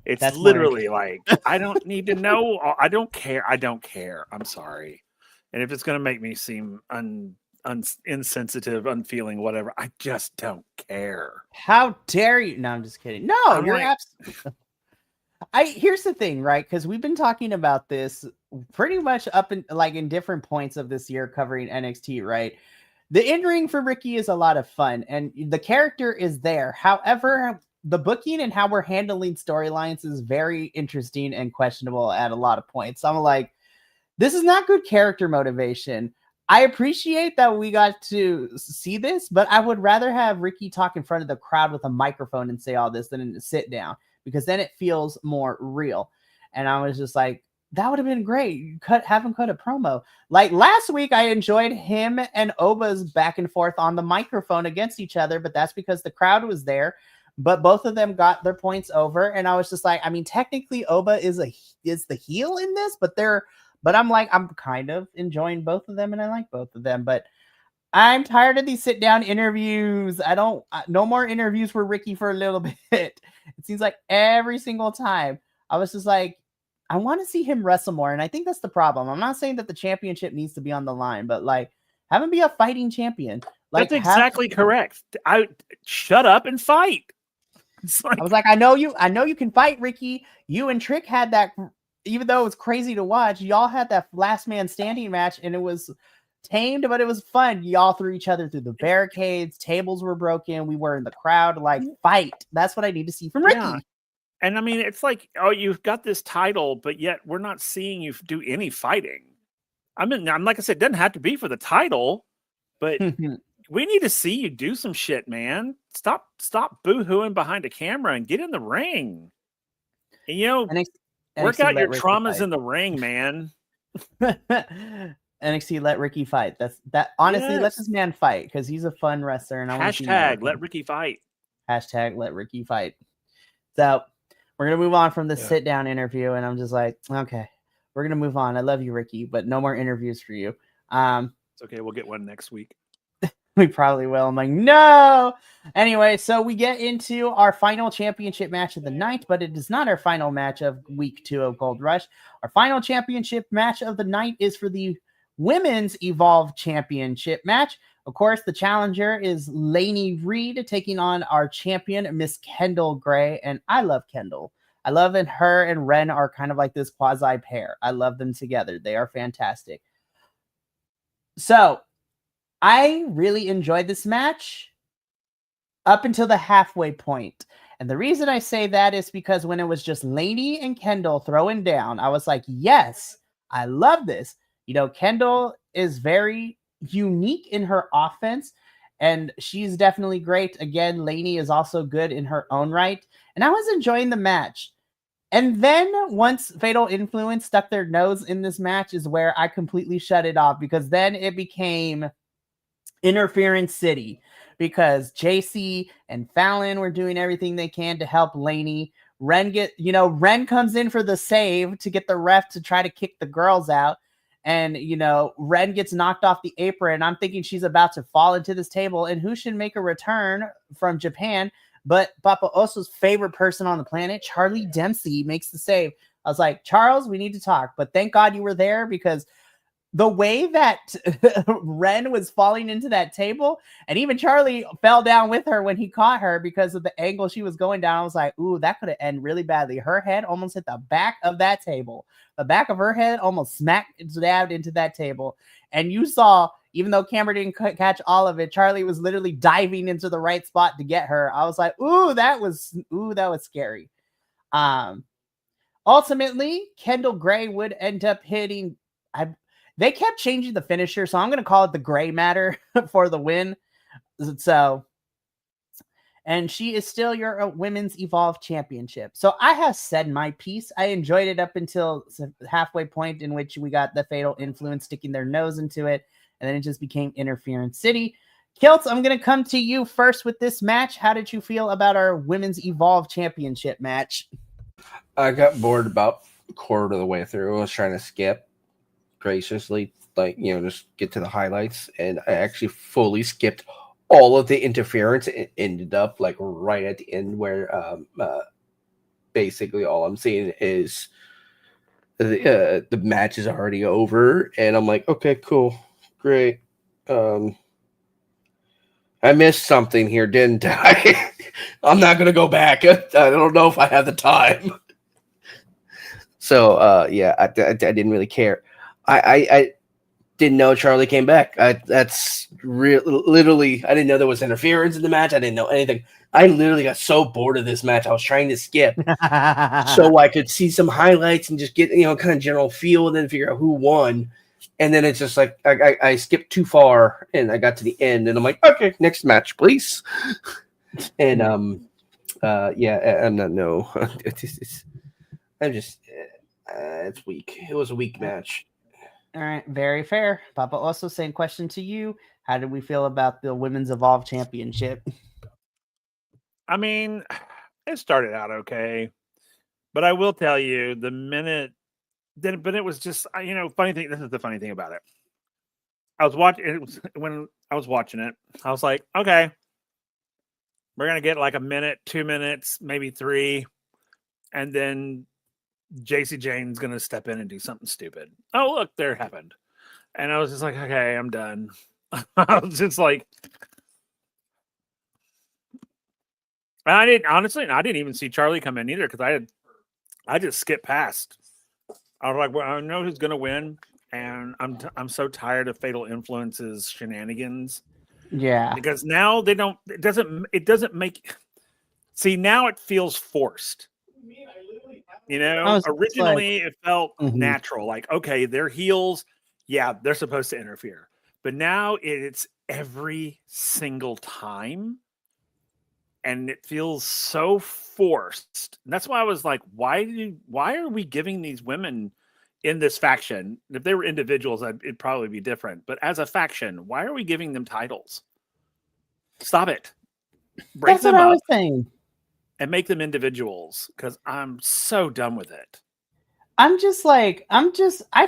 It's That's literally like, I don't need to know. I don't care. I don't care. I'm sorry. And if it's going to make me seem insensitive, unfeeling, whatever, I just don't care. How dare you? No, I'm just kidding. No, I'm you're like- absolutely. Here's the thing, right? Because we've been talking about this pretty much up in different points of this year covering NXT, right? The in-ring for Ricky is a lot of fun, and the character is there. However, the booking and how we're handling storylines is very interesting and questionable at a lot of points. So I'm like, this is not good character motivation. I appreciate that we got to see this, but I would rather have Ricky talk in front of the crowd with a microphone and say all this than sit down, because then it feels more real. And I was just like, that would have been great. Have him cut a promo. Like last week, I enjoyed him and Oba's back and forth on the microphone against each other, but that's because the crowd was there. But both of them got their points over, and I was just like, I mean, technically, Oba is the heel in this, but I'm like, I'm kind of enjoying both of them, and I like both of them. But I'm tired of these sit-down interviews. No more interviews for Ricky for a little bit. It seems like every single time I was just like, I want to see him wrestle more. And I think that's the problem. I'm not saying that the championship needs to be on the line, but like, have him be a fighting champion. Like, that's exactly correct. Shut up and fight. I was like, I know you can fight, Ricky. You and Trick had that, even though it was crazy to watch, y'all had that last man standing match, and it was tamed, but it was fun. Y'all threw each other through the barricades, tables were broken, we were in the crowd, like, fight. That's what I need to see from Ricky. Yeah. And I mean, it's like, oh, you've got this title, but yet we're not seeing you do any fighting. I mean, like I said, it doesn't have to be for the title, but we need to see you do some shit, man. Stop boo-hooing behind a camera and get in the ring. And, you know, work out your traumas in the ring, man. NXT let Ricky fight. Honestly, let this man fight, because he's a fun wrestler. And hashtag let Ricky fight. Hashtag let Ricky fight. So we're gonna move on from the sit down interview, and I'm just like, okay, we're gonna move on. I love you, Ricky, but no more interviews for you. It's okay, we'll get one next week. We probably will. I'm like, no. Anyway, so we get into our final championship match of the night, but it is not our final match of week 2 of Gold Rush. Our final championship match of the night is for the Women's Evolve Championship match. Of course, the challenger is Lainey Reed taking on our champion, Miss Kendall Gray. And I love Kendall. I love that her and Ren are kind of like this quasi pair. I love them together. They are fantastic. So I really enjoyed this match up until the halfway point. And the reason I say that is because when it was just Lainey and Kendall throwing down, I was like, yes, I love this. Kendall is very unique in her offense, and she's definitely great. Again, Lainey is also good in her own right. And I was enjoying the match. And then once Fatal Influence stuck their nose in this match is where I completely shut it off, because then it became Interference City, because JC and Fallon were doing everything they can to help Lainey. Ren comes in for the save to get the ref to try to kick the girls out. And, Ren gets knocked off the apron. I'm thinking she's about to fall into this table. And who should make a return from Japan but Papa Oso's favorite person on the planet, Charlie Dempsey, makes the save. I was like, Charles, we need to talk. But thank God you were there, because the way that Ren was falling into that table, and even Charlie fell down with her when he caught her because of the angle she was going down. I was like, ooh, that could have ended really badly. Her head almost hit the back of that table. The back of her head almost stabbed into that table. And you saw, even though Cameron didn't catch all of it, Charlie was literally diving into the right spot to get her. I was like, ooh, that was scary. Ultimately, Kendall Gray would end up hitting. They kept changing the finisher, so I'm going to call it the Gray Matter for the win. So, and she is still your Women's Evolve Championship. So I have said my piece. I enjoyed it up until the halfway point in which we got the Fatal Influence sticking their nose into it, and then it just became Interference City. Kiltz, I'm going to come to you first with this match. How did you feel about our Women's Evolve Championship match? I got bored about a quarter of the way through. I was trying to skip graciously, just get to the highlights, and I actually fully skipped all of the interference. It ended up right at the end where basically all I'm seeing is the match is already over, and I'm like, okay, cool, great. I missed something here, didn't I? I'm not gonna go back. I don't know if I have the time. So I didn't really care. I didn't know Charlie came back. That's literally, I didn't know there was interference in the match. I didn't know anything. I literally got so bored of this match. I was trying to skip so I could see some highlights and just get, kind of general feel, and then figure out who won. And then it's just like, I skipped too far and I got to the end and I'm like, okay, next match, please. And, I'm not, no, I'm just, it's weak. It was a weak match. All right, very fair. Papa, also same question to you. How did we feel about the Women's Evolve Championship? I mean, it started out okay, but I will tell you, the minute then, but it was just, funny thing. This is the funny thing about it. I was watching it. When I was watching it, I was like, okay, we're gonna get like a minute, 2 minutes, maybe 3, and then JC Jane's gonna step in and do something stupid. Oh, look, there it happened. And I was just like, okay, I'm done. I was just like, and I didn't even see Charlie come in either, because I just skipped past. I was like, well, I know who's gonna win, and I'm so tired of Fatal Influence's shenanigans. Yeah, because now it doesn't make. See, now it feels forced. Originally it felt natural. Like, okay, they're heels. Yeah, they're supposed to interfere. But now it's every single time. And it feels so forced. And that's why I was like, why are we giving these women in this faction? If they were individuals, it'd probably be different. But as a faction, why are we giving them titles? Stop it. Break them up. That's what I was saying. And make them individuals, because I'm so done with it. I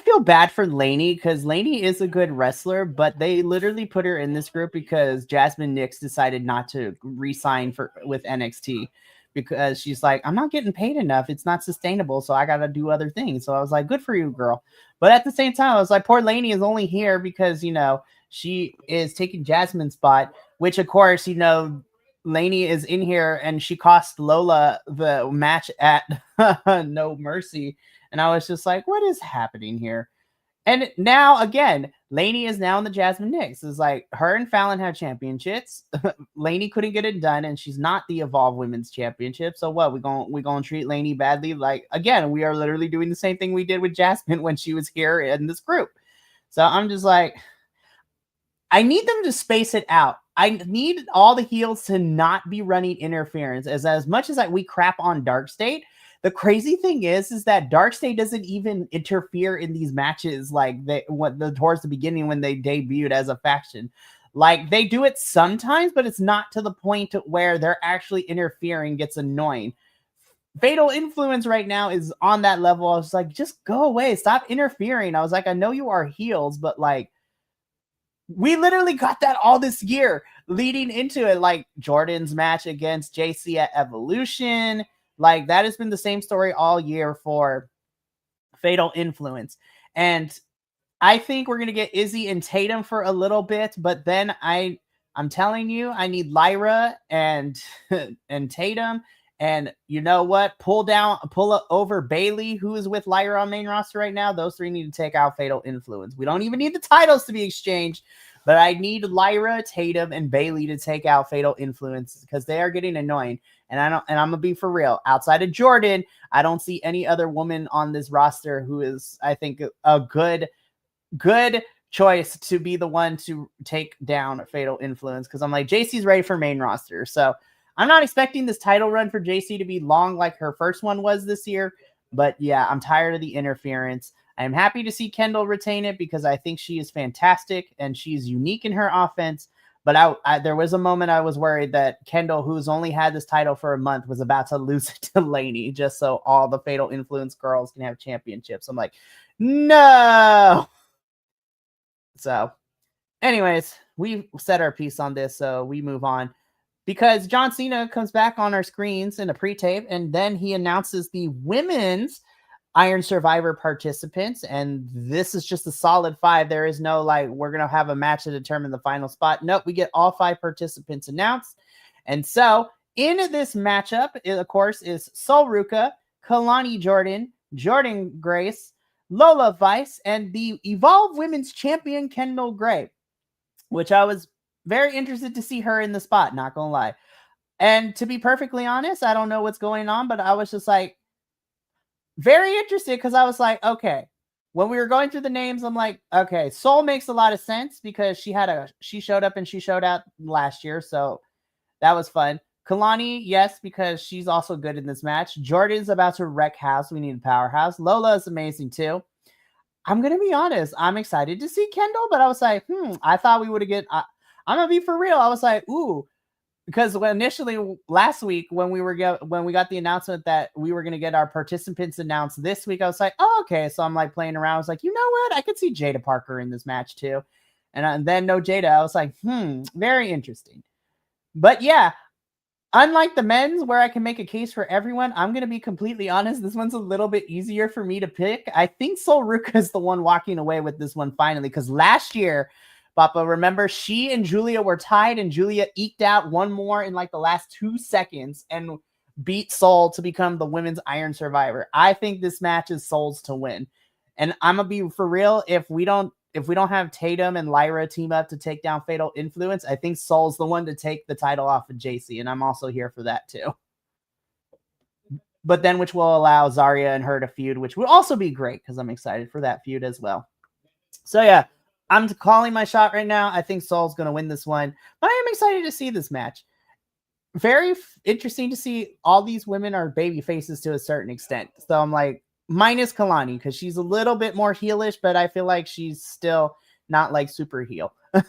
feel bad for Lainey, because Lainey is a good wrestler, but they literally put her in this group because Jasmine Nix decided not to re-sign with NXT, because she's like, I'm not getting paid enough. It's not sustainable. So I got to do other things. So I was like, good for you, girl. But at the same time, I was like, poor Lainey is only here because, she is taking Jasmine's spot, which of course, Lainey is in here and she cost Lola the match at No Mercy. And I was just like, what is happening here? And now, again, Lainey is now in the Jasmine Nix. It's like her and Fallon have championships. Lainey couldn't get it done, and she's not the Evolve Women's Championship. So what? We gonna treat Lainey badly? Like, again, we are literally doing the same thing we did with Jasmine when she was here in this group. So I'm just like, I need them to space it out. I need all the heels to not be running interference. As much as we crap on Dark State, the crazy thing is that Dark State doesn't even interfere in these matches like towards the beginning when they debuted as a faction. Like, they do it sometimes, but it's not to the point where they're actually interfering gets annoying. Fatal Influence right now is on that level. I was like, just go away. Stop interfering. I was like, I know you are heels, but like, we literally got that all this year leading into it. Like Jordan's match against JC at Evolution. Like, that has been the same story all year for Fatal Influence. And I think we're going to get Izzy and Tatum for a little bit, but then I'm telling you, I need Lyra and Tatum. And you know what? Pull over Bailey, who is with Lyra on main roster right now. Those three need to take out Fatal Influence. We don't even need the titles to be exchanged, but I need Lyra, Tatum, and Bailey to take out Fatal Influence because they are getting annoying. And I'm gonna be for real. Outside of Jordan, I don't see any other woman on this roster who is, I think, a good choice to be the one to take down Fatal Influence. Because I'm like, JC's ready for main roster, so I'm not expecting this title run for JC to be long like her first one was this year. But yeah, I'm tired of the interference. I'm happy to see Kendall retain it because I think she is fantastic and she's unique in her offense. But there was a moment I was worried that Kendall, who's only had this title for a month, was about to lose it to Lainey just so all the Fatal Influence girls can have championships. I'm like, no. So anyways, we said our piece on this, so we move on. Because John Cena comes back on our screens in a pre-tape, and then he announces the women's Iron Survivor participants, and this is just a solid 5. There is no, like, we're going to have a match to determine the final spot. Nope, we get all 5 participants announced. And so, in this matchup, of course, is Sol Ruka, Kalani Jordan, Jordan Grace, Lola Vice, and the Evolve Women's Champion, Kendall Gray, which I was very interested to see her in the spot, not gonna lie. And to be perfectly honest, I don't know what's going on, but I was just like very interested because I was like, okay, when we were going through the names, I'm like, okay, Soul makes a lot of sense because she showed up and she showed out last year, so that was fun. Kalani, yes, because she's also good in this match. Jordan's about to wreck house. We need a powerhouse. Lola is amazing too. I'm gonna be honest, I'm excited to see Kendall, but I was like, I thought we would have I'm gonna be for real. I was like, ooh, because initially last week when we got the announcement that we were gonna get our participants announced this week, I was like, oh, okay. So I'm like playing around. I was like, you know what? I could see Jada Parker in this match too. And then no Jada. I was like, very interesting. But yeah, unlike the men's where I can make a case for everyone, I'm gonna be completely honest. This one's a little bit easier for me to pick. I think Sol Ruka is the one walking away with this one finally, because last year, Papa, remember, she and Julia were tied, and Julia eked out one more in like the last 2 seconds and beat Sol to become the women's Iron Survivor. I think this match is Sol's to win. And I'm gonna be for real, if we don't have Tatum and Lyra team up to take down Fatal Influence, I think Sol's the one to take the title off of JC, and I'm also here for that too. But then which will allow Zarya and her to feud, which will also be great because I'm excited for that feud as well. So yeah, I'm calling my shot right now. I think Sol's going to win this one, but I am excited to see this match. Very interesting to see all these women are baby faces to a certain extent. So I'm like, minus Kalani, because she's a little bit more heelish, but I feel like she's still not like super heel. But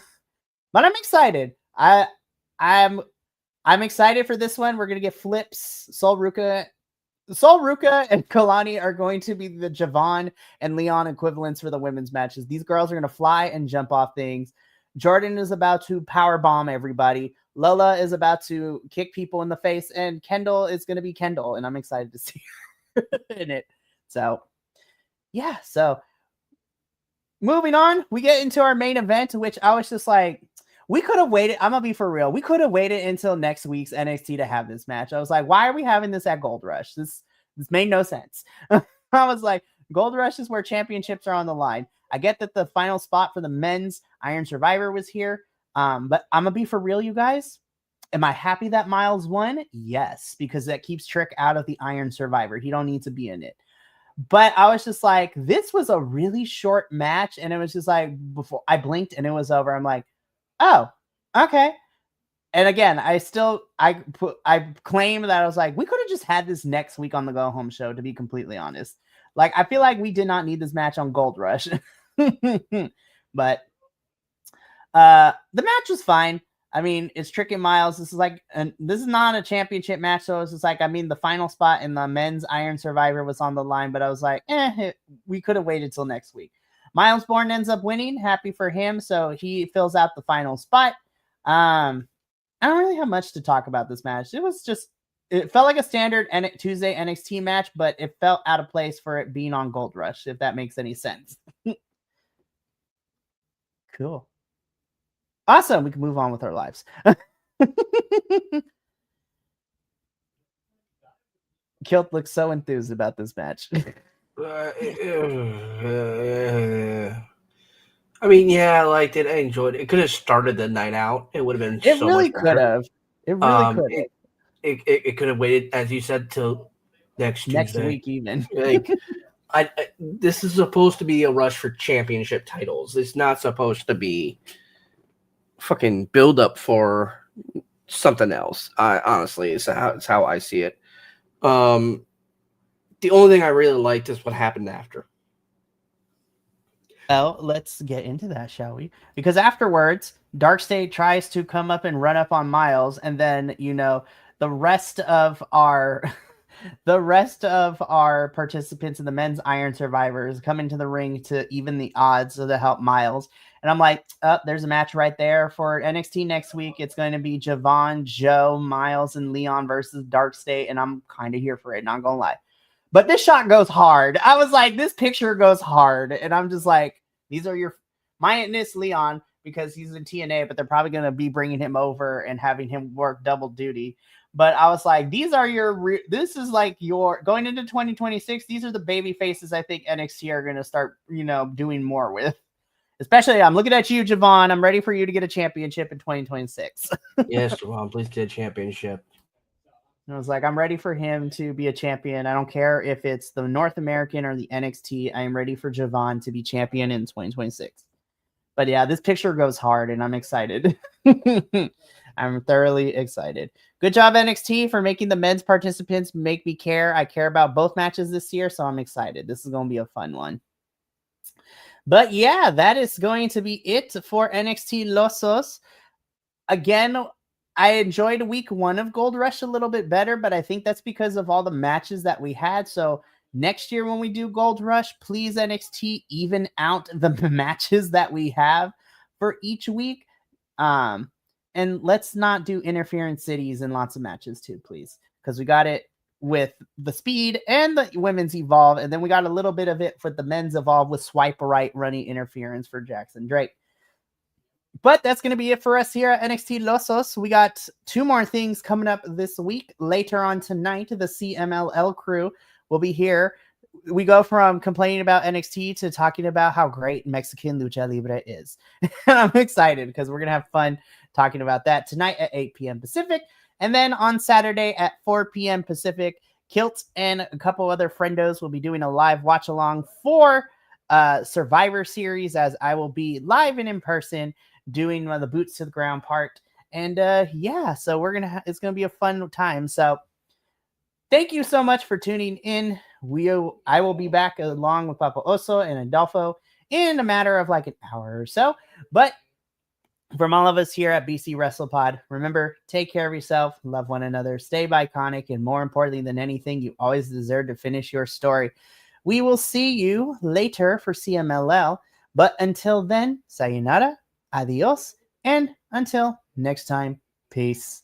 I'm excited. I'm excited for this one. We're going to get flips. Sol Ruka and Kalani are going to be the Javon and Leon equivalents for the women's matches. These girls are going to fly and jump off things. Jordan is about to power bomb everybody. Lola is about to kick people in the face, and Kendall is going to be Kendall, and I'm excited to see her in it. So, yeah. So, moving on, we get into our main event, which I was just like, we could have waited. I'm gonna be for real. We could have waited until next week's NXT to have this match. I was like, why are we having this at Gold Rush? This made no sense. I was like, Gold Rush is where championships are on the line. I get that the final spot for the men's Iron Survivor was here. But I'm gonna be for real, you guys. Am I happy that Miles won? Yes, because that keeps Trick out of the Iron Survivor. He don't need to be in it. But I was just like, this was a really short match, and it was just like before I blinked and it was over. I'm like, oh, okay. And again, I claim that I was like, we could have just had this next week on the Go Home show, to be completely honest. Like, I feel like we did not need this match on Gold Rush. But the match was fine. I mean, it's Trick and Miles. This is not a championship match, so it's just like, I mean, the final spot in the men's Iron Survivor was on the line, but I was like, we could have waited till next week. Miles Bourne ends up winning. Happy for him. So he fills out the final spot. I don't really have much to talk about this match. It felt like a standard Tuesday NXT match, but it felt out of place for it being on Gold Rush, if that makes any sense. Cool. Awesome. We can move on with our lives. Kilt looks so enthused about this match. I mean, yeah, I liked it. I enjoyed it. It could have started the night out. It would have been. It really could have. It really could have. It could have waited, as you said, till next Tuesday. Week even. Like, this is supposed to be a rush for championship titles. It's not supposed to be fucking build up for something else. Honestly, it's how I see it. The only thing I really liked is what happened after. Well, let's get into that, shall we? Because afterwards, Darkstate tries to come up and run up on Miles, and then the rest of our participants in the men's Iron Survivors come into the ring to even the odds to help Miles. And I'm like, there's a match right there for NXT next week. It's going to be Javon, Joe, Miles, and Leon versus Darkstate, and I'm kind of here for it, not gonna lie. But this shot goes hard. I was like, this picture goes hard, and I'm just like, these are minus Leon, because he's in TNA, but they're probably going to be bringing him over and having him work double duty. But I was like, this is like your going into 2026. These are the baby faces I think NXT are going to start, doing more with. Especially, I'm looking at you, Javon. I'm ready for you to get a championship in 2026. Yes, Javon, please get a championship. And I was like, I'm ready for him to be a champion. I don't care if it's the North American or the NXT. I am ready for Javon to be champion in 2026. But yeah, this picture goes hard, and I'm excited. I'm thoroughly excited. Good job, NXT, for making the men's participants make me care. I care about both matches this year, so I'm excited. This is going to be a fun one. But yeah, that is going to be it for NXT Losos. Again, I enjoyed week 1 of Gold Rush a little bit better, but I think that's because of all the matches that we had. So next year when we do Gold Rush, please NXT even out the matches that we have for each week. And let's not do interference cities and lots of matches too, please. Because we got it with the Speed and the women's Evolve. And then we got a little bit of it for the men's Evolve with Swipe Right running interference for Jackson Drake. But that's going to be it for us here at NXT Losos. We got 2 more things coming up this week. Later on tonight, the CMLL crew will be here. We go from complaining about NXT to talking about how great Mexican Lucha Libre is. And I'm excited because we're going to have fun talking about that tonight at 8 p.m. Pacific. And then on Saturday at 4 p.m. Pacific, Kilt and a couple other friendos will be doing a live watch along for Survivor Series, as I will be live and in person doing the boots to the ground part. And yeah, so it's gonna be a fun time. So thank you so much for tuning in. I will be back along with Papa Oso and Adolfo in a matter of like an hour or so. But from all of us here at BC WrestlePod, remember, take care of yourself, love one another, stay Bi-Conic, and more importantly than anything, you always deserve to finish your story. We will see you later for CMLL, but until then, sayonara, adios, and until next time, peace.